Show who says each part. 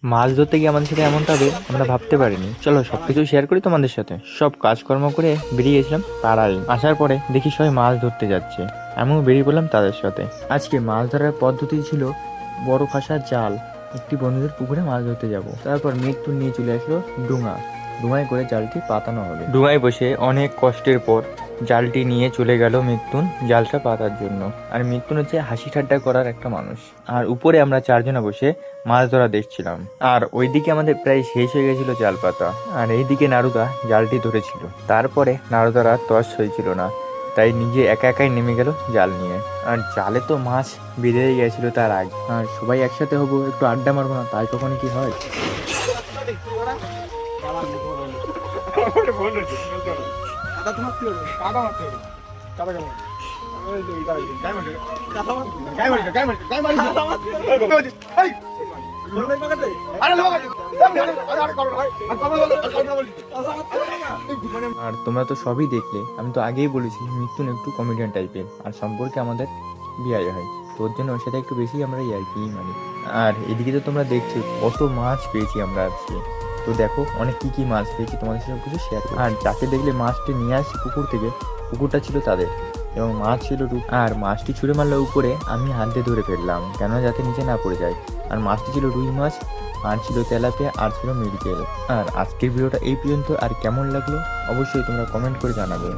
Speaker 1: মাছ ধরতে গিয়ে আমাদের সাথে এমনটা হবে আমরা ভাবতে পারিনি। চলো সবকিছু শেয়ার করি তোমাদের সাথে। সব কাজকর্ম করে বেরিয়ে গেছিলাম পাড়ায়। আসার পরে দেখি সবাই মাছ ধরতে যাচ্ছে, আমিও বেরিয়ে পড়লাম তাদের সাথে। আজকে মাছ ধরার পদ্ধতি ছিল বড় ফাঁসার জাল। একটি বন্ধুদের পুকুরে মাছ ধরতে যাব, তারপর মৃত্যু নিয়ে চলে আসলো ডুঙায় করে জালটি পাতানো হবে। ডুঙায় বসে অনেক কষ্টের পর জালটি নিয়ে চলে গেল মিথুন জালটা পাতার জন্য। আর মিথুন হচ্ছে হাসি ঠাট্টা করার একটা মানুষ। আর উপরে আমরা চারজনে বসে মাছ ধরা দেখছিলাম। আর ওইদিকে আমাদের প্রায় শেষ হয়ে গেছিল জাল পাতা, আর এইদিকে নারুদা জালটি ধরেছিল। তারপরে নারুদার আর তস হয়েছিল না, তাই নিজে একা একাই নেমে গেল জাল নিয়ে। আর জালে তো মাছ বেঁধে গেছিল তার আগে। আর সবাই একসাথে হবো, একটু আড্ডা মারবো না, তাই কখনো কি হয়? আর তোমরা তো সবই দেখলে, আমি তো আগেই বলেছি মিথুন একটু কমেডিয়ান টাইপের, আর সম্পর্কে আমাদের বিয়ে হয়, তোর জন্য ওর সাথে একটু বেশি আমরা ইয়ার্কি মানি। আর এদিকে তো তোমরা দেখছো কত মাছ পেয়েছি আমরা আজকে। তো দেখো অনেক কি মাছ পেয়েছি, তোমাদের সাথে কিছু শেয়ার করি। আর যাকে দেখলে মাছটি নিয়ে আসি পুকুর থেকে, পুকুরটা ছিল তাদের, এবং মাছ ছিল আর মাছটি ছুঁড়ে মারলো উপরে, আমি হাত দিয়ে ধরে ফেললাম কেন যাতে নিচে না পড়ে যায়। আর মাছটি ছিল রুই মাছ, আর ছিল তেলাপিয়া, আর ছিল মৃগেল। আর আজকের ভিডিওটা এই পর্যন্ত। আর কেমন লাগলো অবশ্যই তোমরা কমেন্ট করে জানাবে।